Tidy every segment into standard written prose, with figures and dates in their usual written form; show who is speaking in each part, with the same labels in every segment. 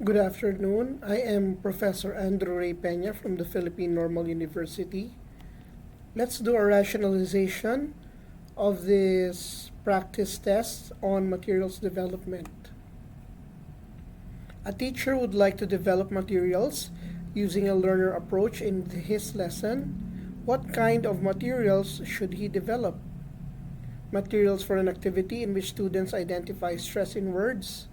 Speaker 1: Good afternoon. I am Professor Andrew Ray Peña from the Philippine Normal University. Let's do a rationalization of this practice test on materials development. A teacher would like to develop materials using a learner approach in his lesson. What kind of materials should he develop? Materials for an activity in which students identify stress in words.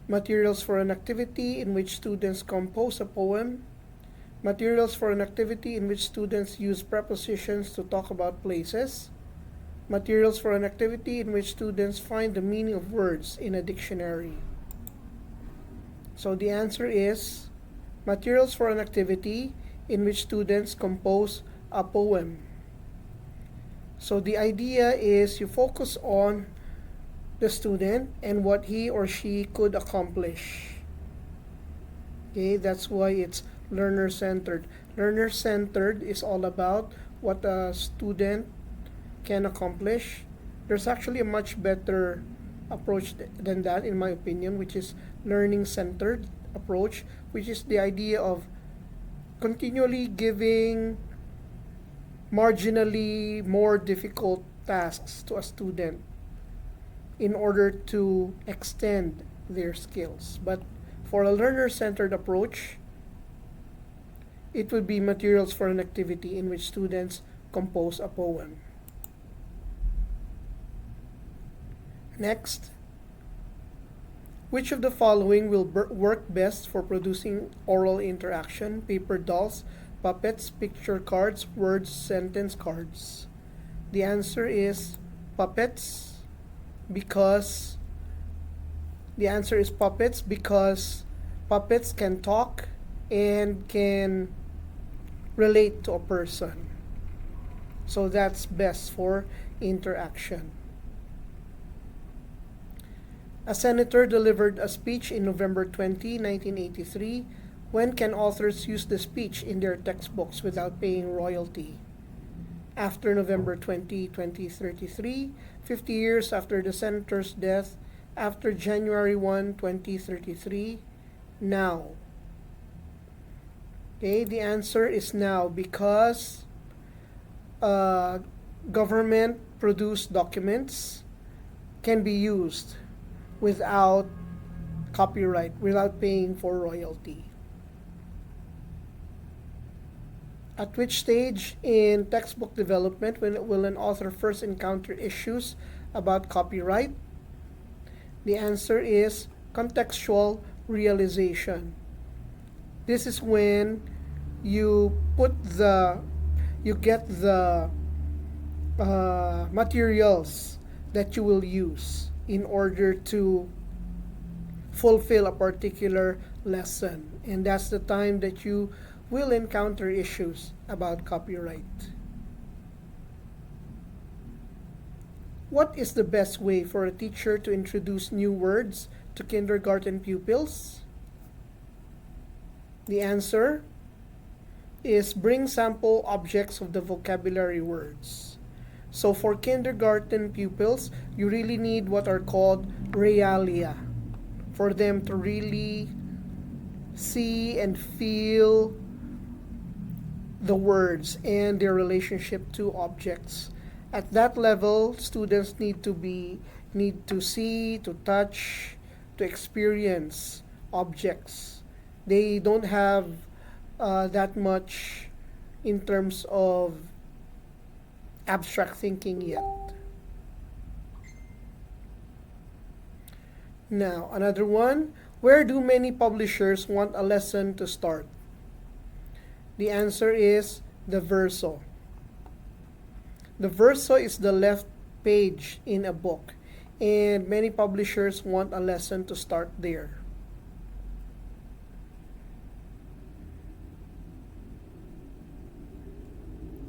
Speaker 1: Materials for an activity in which students compose a poem. Materials for an activity in which students use prepositions to talk about places. Materials for an activity in which students find the meaning of words in a dictionary. So the answer is materials for an activity in which students compose a poem. So the idea is you focus on the student and what he or she could accomplish. Okay, that's why it's learner-centered. Learner-centered is all about what a student can accomplish. There's actually a much better approach than that, in my opinion, which is learning-centered approach, which is the idea of continually giving marginally more difficult tasks to a student in order to extend their skills. But for a learner-centered approach, it would be materials for an activity in which students compose a poem. Next, which of the following will work best for producing oral interaction? Paper dolls, puppets, picture cards, words, sentence cards. The answer is puppets because puppets can talk and can relate to a person. So that's best for interaction. A senator delivered a speech in November 20, 1983. When can authors use the speech in their textbooks without paying royalty? After November 20, 2033, 50 years after the senator's death, after January 1, 2033, now. Okay, the answer is now because government produced documents can be used without copyright, without paying for royalty. At which stage in textbook development will an author first encounter issues about copyright? The answer is contextual realization. This is when you get the materials that you will use in order to fulfill a particular lesson, and that's the time that you will encounter issues about copyright. What is the best way for a teacher to introduce new words to kindergarten pupils? The answer is bring sample objects of the vocabulary words. So for kindergarten pupils, you really need what are called realia for them to really see and feel the words and their relationship to objects. At that level, students need to see, to touch, to experience objects. They don't have that much in terms of abstract thinking yet. Now, another one. Where do many publishers want a lesson to start? The answer is the verso. The verso is the left page in a book, and many publishers want a lesson to start there.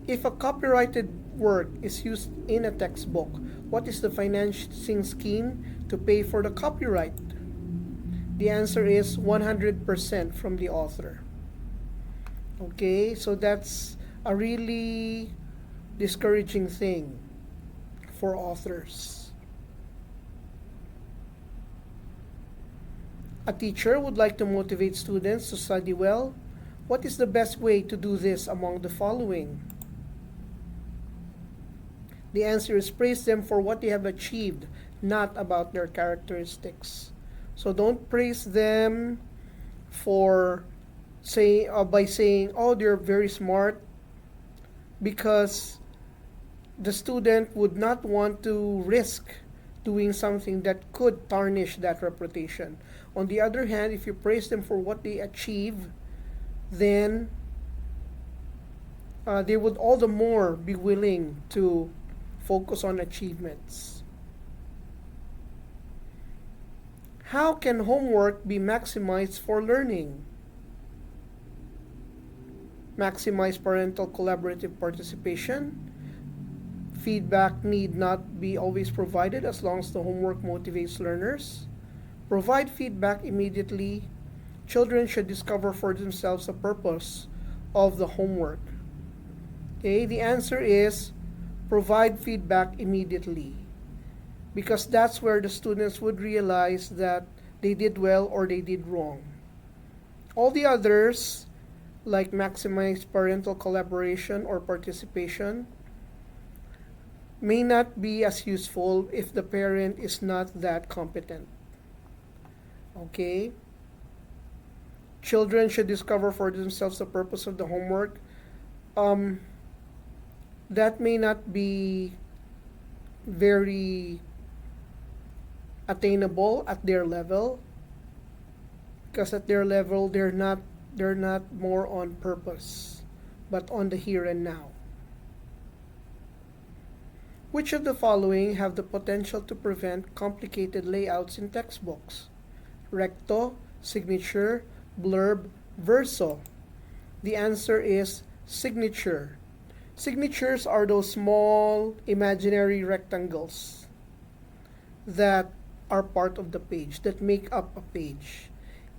Speaker 1: If a copyrighted work is used in a textbook, what is the financing scheme to pay for the copyright? The answer is 100% from the author. Okay, so that's a really discouraging thing for authors. A teacher would like to motivate students to study well. What is the best way to do this among the following? The answer is praise them for what they have achieved, not about their characteristics. So don't praise them for by saying, "Oh, they're very smart," because the student would not want to risk doing something that could tarnish that reputation. On the other hand, if you praise them for what they achieve, then they would all the more be willing to focus on achievements. How can homework be maximized for learning? Maximize parental collaborative participation. Feedback need not be always provided as long as the homework motivates learners. Provide feedback immediately. Children should discover for themselves the purpose of the homework. Okay, the answer is provide feedback immediately, because that's where the students would realize that they did well or they did wrong. All the others, like maximize parental collaboration or participation, may not be as useful if the parent is not that competent. Okay? Children should discover for themselves the purpose of the homework. That may not be very attainable at their level, because at their level they're not more on purpose but on the here and now. Which of the following have the potential to prevent complicated layouts in textbooks? Recto, signature, blurb, verso. The answer is signature. Signatures are those small imaginary rectangles that are part of the page, that make up a page,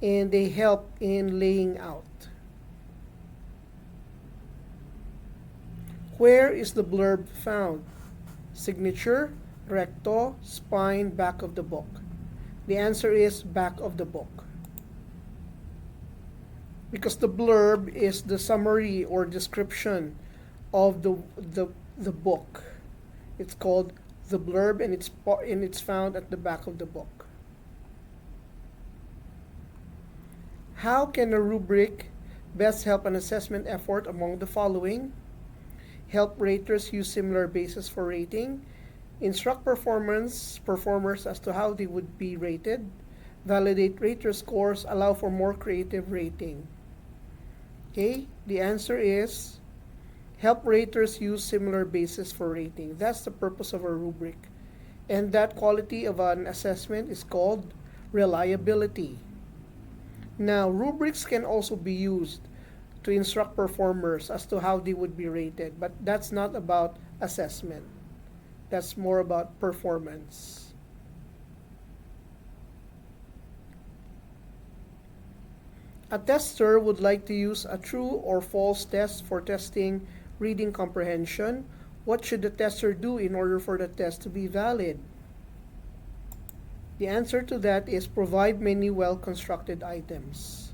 Speaker 1: and they help in laying out. Where is the blurb found? Signature, recto, spine, back of the book. The answer is back of the book, because the blurb is the summary or description of the book. It's called the blurb, and it's found at the back of the book. How can a rubric best help an assessment effort among the following? Help raters use similar bases for rating. Instruct performers as to how they would be rated. Validate rater scores. Allow for more creative rating. Okay, the answer is help raters use similar bases for rating. That's the purpose of a rubric. And that quality of an assessment is called reliability. Now, rubrics can also be used to instruct performers as to how they would be rated, but that's not about assessment. That's more about performance. A tester would like to use a true or false test for testing reading comprehension. What should the tester do in order for the test to be valid? The answer to that is provide many well-constructed items.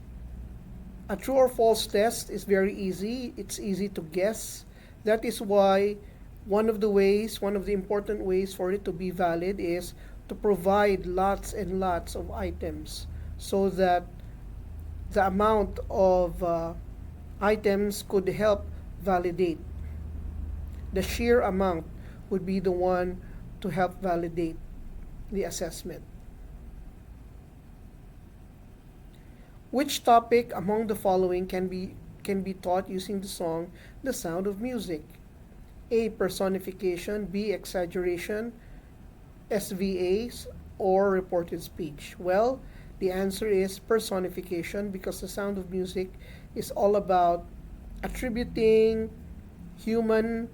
Speaker 1: A true or false test is very easy. It's easy to guess. That is why one of the important ways for it to be valid is to provide lots and lots of items, so that the amount of items could help validate. The sheer amount would be the one to help validate the assessment. Which topic among the following can be taught using the song The Sound of Music? A. Personification. B. Exaggeration. SVAs or reported speech. Well, the answer is personification, because the Sound of Music is all about attributing human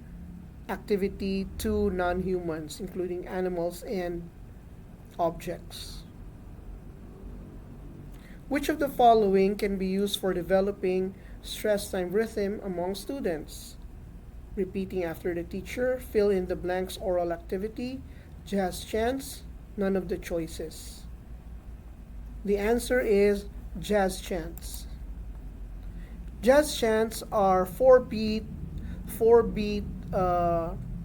Speaker 1: activity to non-humans, including animals and objects. Which of the following can be used for developing stress time rhythm among students? Repeating after the teacher, fill in the blanks oral activity, jazz chants, none of the choices. The answer is jazz chants. Jazz chants are four beat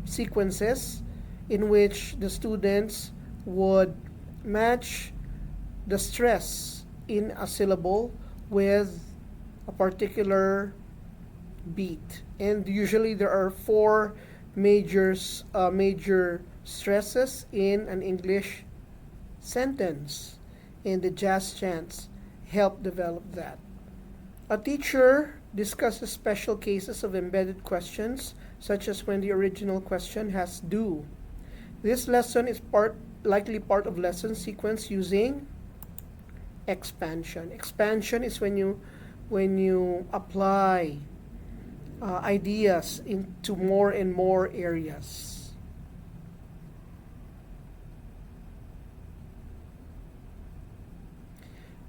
Speaker 1: sequences in which the students would match the stress in a syllable with a particular beat. And usually there are four major stresses in an English sentence, and the jazz chants help develop that. A teacher discusses special cases of embedded questions, such as when the original question has do. This lesson is likely part of lesson sequence using expansion. Expansion is when you apply ideas into more and more areas.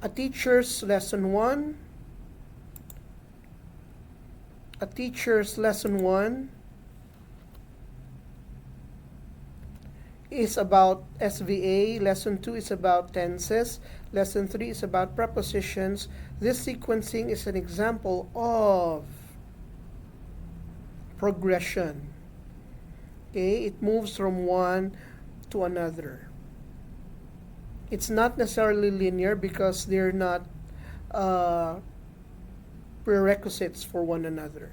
Speaker 1: A teacher's lesson 1 is about SVA, lesson 2 is about tenses, lesson 3 is about prepositions. This sequencing is an example of progression. Okay, it moves from one to another. It's not necessarily linear because they're not prerequisites for one another.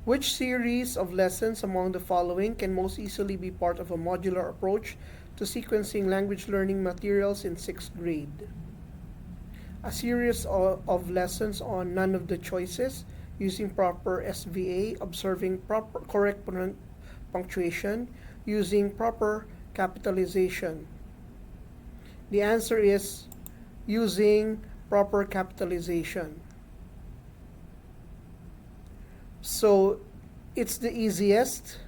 Speaker 1: Which series of lessons among the following can most easily be part of a modular approach to sequencing language learning materials in 6th grade? A series of lessons on none of the choices, using proper SVA, observing correct punctuation, using proper capitalization. The answer is using proper capitalization. So it's the easiest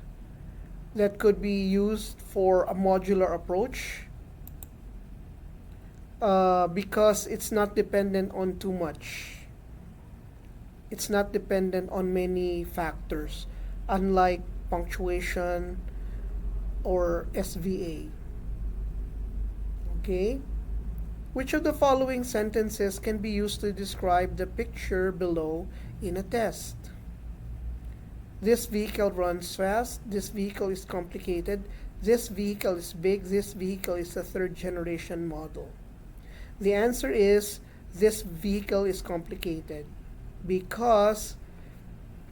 Speaker 1: that could be used for a modular approach because it's not dependent on too much. It's not dependent on many factors, unlike punctuation or SVA. Okay? Which of the following sentences can be used to describe the picture below in a test? This vehicle runs fast. This vehicle is complicated. This vehicle is big. This vehicle is a third generation model. The answer is this vehicle is complicated because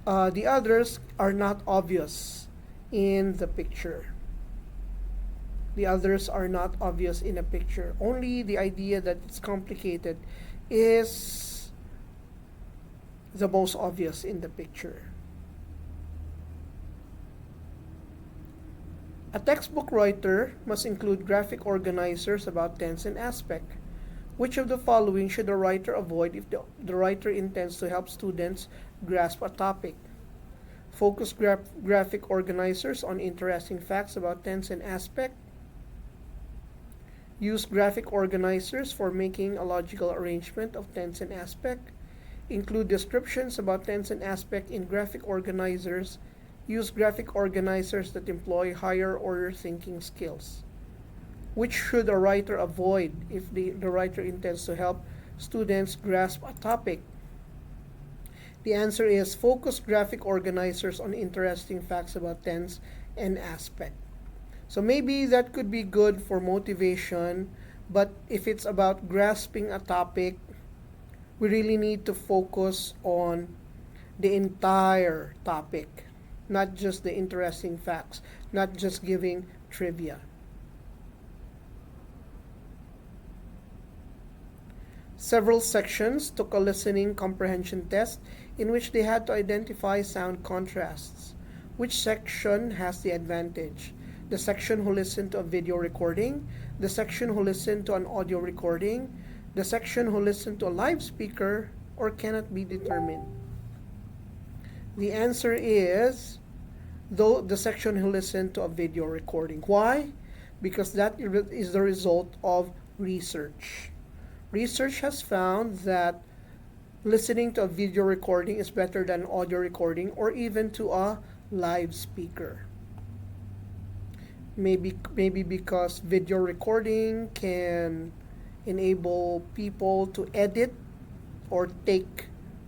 Speaker 1: the others are not obvious in the picture. The others are not obvious in a picture. Only the idea that it's complicated is the most obvious in the picture. A textbook writer must include graphic organizers about tense and aspect. Which of the following should a writer avoid if the writer intends to help students grasp a topic? Focus graphic organizers on interesting facts about tense and aspect. Use graphic organizers for making a logical arrangement of tense and aspect. Include descriptions about tense and aspect in graphic organizers. Use graphic organizers that employ higher order thinking skills. Which should a writer avoid if the writer intends to help students grasp a topic? The answer is focus graphic organizers on interesting facts about tense and aspect. So maybe that could be good for motivation, but if it's about grasping a topic, we really need to focus on the entire topic, not just the interesting facts, not just giving trivia. Several sections took a listening comprehension test in which they had to identify sound contrasts. Which section has the advantage? The section who listened to a video recording, the section who listened to an audio recording, the section who listened to a live speaker, or cannot be determined? The answer is the section who listened to a video recording. Why? Because that is the result of research. Research has found that listening to a video recording is better than audio recording or even to a live speaker. Maybe because video recording can enable people to edit or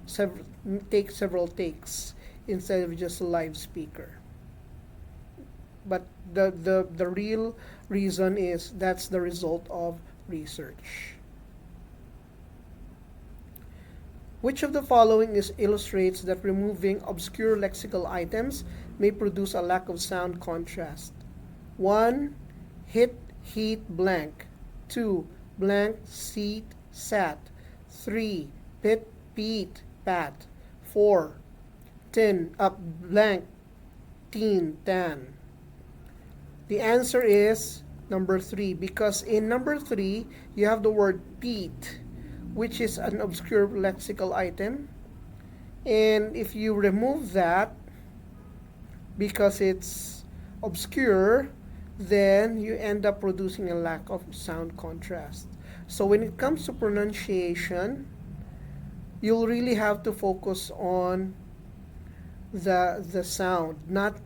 Speaker 1: several take several takes instead of just a live speaker. But the real reason is that's the result of research. Which of the following illustrates that removing obscure lexical items may produce a lack of sound contrast? 1. Hit, heat, blank. 2. Blank, seat, sat. 3. Pit, peat, pat. 4. Tin, up, blank, teen, tan. The answer is number 3, because in number 3 you have the word peat, which is an obscure lexical item. And if you remove that because it's obscure, then you end up producing a lack of sound contrast. So when it comes to pronunciation, you'll really have to focus on the sound, not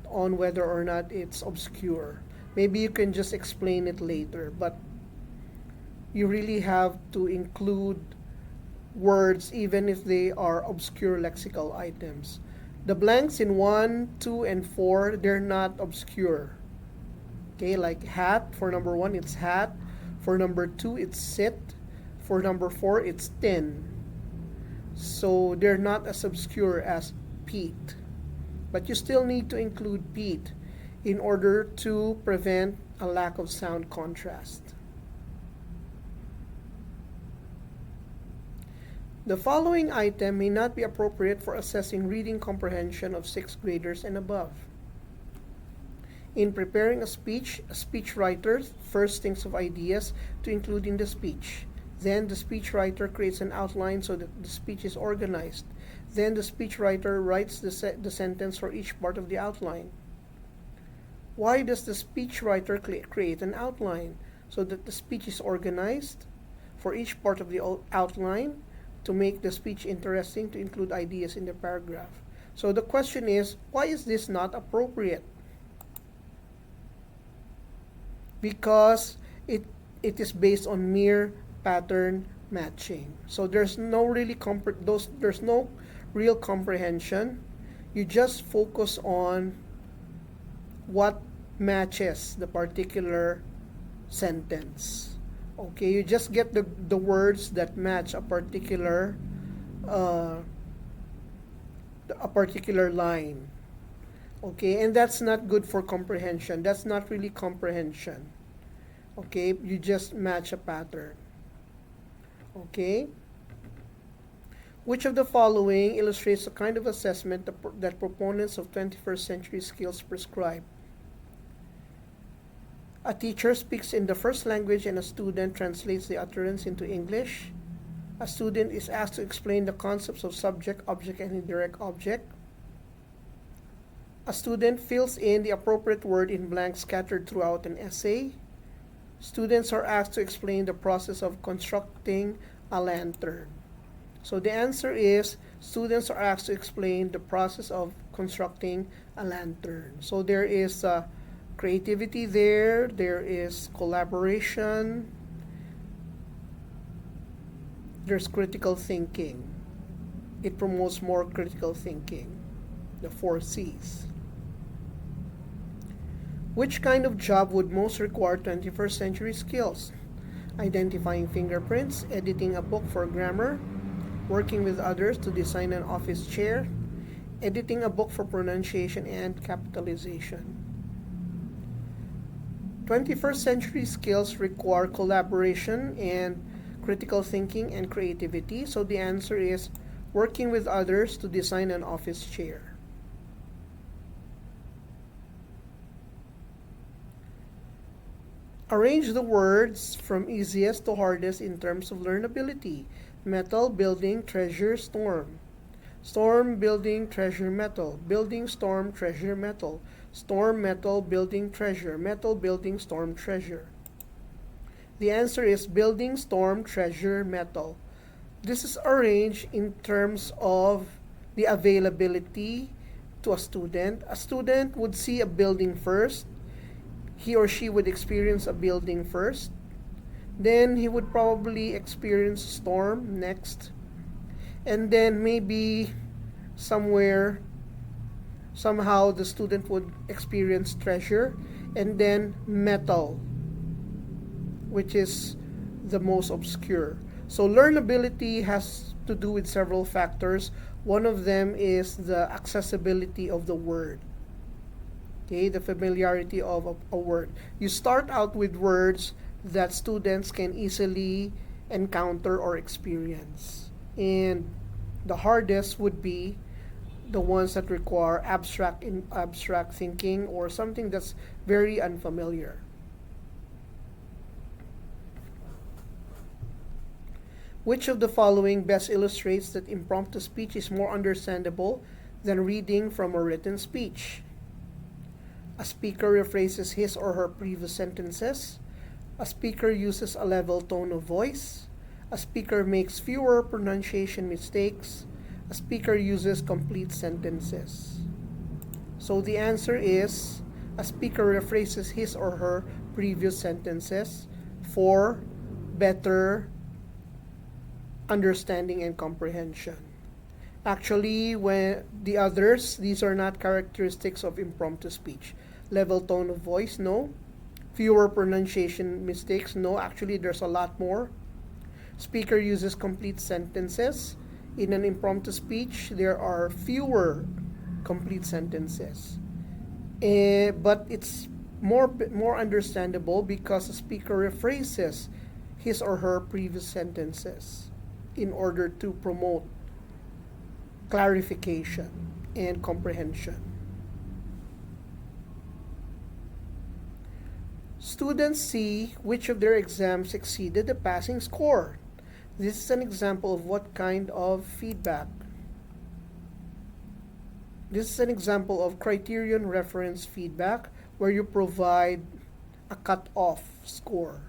Speaker 1: on whether or not it's obscure. Maybe you can just explain it later, but you really have to include words even if they are obscure lexical items. The blanks in 1, 2, and 4, they're not obscure. Okay, like hat, for number 1 it's hat, for number 2 it's sit, for number 4 it's tin. So they're not as obscure as peat. But you still need to include peat in order to prevent a lack of sound contrast. The following item may not be appropriate for assessing reading comprehension of 6th graders and above. In preparing a speechwriter first thinks of ideas to include in the speech. Then the speechwriter creates an outline so that the speech is organized. Then the speechwriter writes the sentence for each part of the outline. Why does the speechwriter create an outline? So that the speech is organized for each part of the outline, to make the speech interesting, to include ideas in the paragraph. So the question is, why is this not appropriate? Because it is based on mere pattern matching. So there's no real comprehension. You just focus on what matches the particular sentence. Okay, you just get the words that match a particular line. Okay, and that's not good for comprehension. That's not really comprehension. Okay, you just match a pattern. Okay, which of the following illustrates the kind of assessment that proponents of 21st century skills prescribe? A teacher speaks in the first language and a student translates the utterance into English. A student is asked to explain the concepts of subject, object, and indirect object. A student fills in the appropriate word in blanks scattered throughout an essay. Students are asked to explain the process of constructing a lantern. So the answer is, students are asked to explain the process of constructing a lantern. So there is creativity there is collaboration, there's critical thinking. It promotes more critical thinking, the 4 C's. Which kind of job would most require 21st century skills? Identifying fingerprints, editing a book for grammar, working with others to design an office chair, editing a book for pronunciation and capitalization. 21st century skills require collaboration and critical thinking and creativity. So the answer is working with others to design an office chair. Arrange the words from easiest to hardest in terms of learnability. Metal, building, treasure, storm. Storm, building, treasure, metal. Building, storm, treasure, metal. Storm, metal, building, treasure. Metal, building, storm, treasure. The answer is building, storm, treasure, metal. This is arranged in terms of the availability to a student. A student would see a building first. he or she would experience a building first. Then he would probably experience storm next. And then maybe somewhere, somehow the student would experience treasure. And then metal, which is the most obscure. So learnability has to do with several factors. One of them is the accessibility of the word. Okay, the familiarity of a word. You start out with words that students can easily encounter or experience. And the hardest would be the ones that require abstract thinking or something that's very unfamiliar. Which of the following best illustrates that impromptu speech is more understandable than reading from a written speech? A speaker rephrases his or her previous sentences. A speaker uses a level tone of voice. A speaker makes fewer pronunciation mistakes. A speaker uses complete sentences. So the answer is a speaker rephrases his or her previous sentences for better understanding and comprehension. Actually, when the others, these are not characteristics of impromptu speech. Level tone of voice, no. Fewer pronunciation mistakes, no. Actually, there's a lot more. Speaker uses complete sentences. In an impromptu speech, there are fewer complete sentences. But it's more understandable because the speaker rephrases his or her previous sentences in order to promote clarification and comprehension. Students see which of their exams exceeded the passing score. This is an example of what kind of feedback? This is an example of criterion reference feedback where you provide a cut-off score.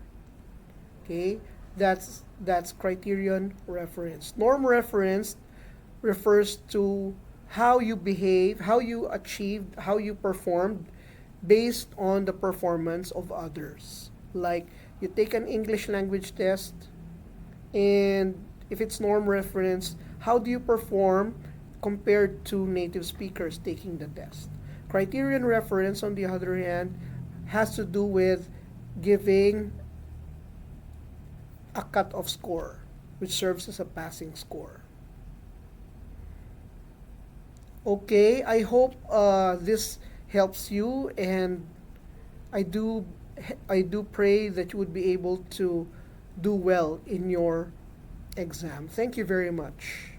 Speaker 1: Okay, that's criterion reference. Norm reference refers to how you behave, how you achieved, how you performed based on the performance of others. Like you take an English language test, and if it's norm reference, how do you perform compared to native speakers taking the test? Criterion reference, on the other hand, has to do with giving a cut-off score, which serves as a passing score. Okay, I hope this helps you, and I do pray that you would be able to do well in your exam. Thank you very much.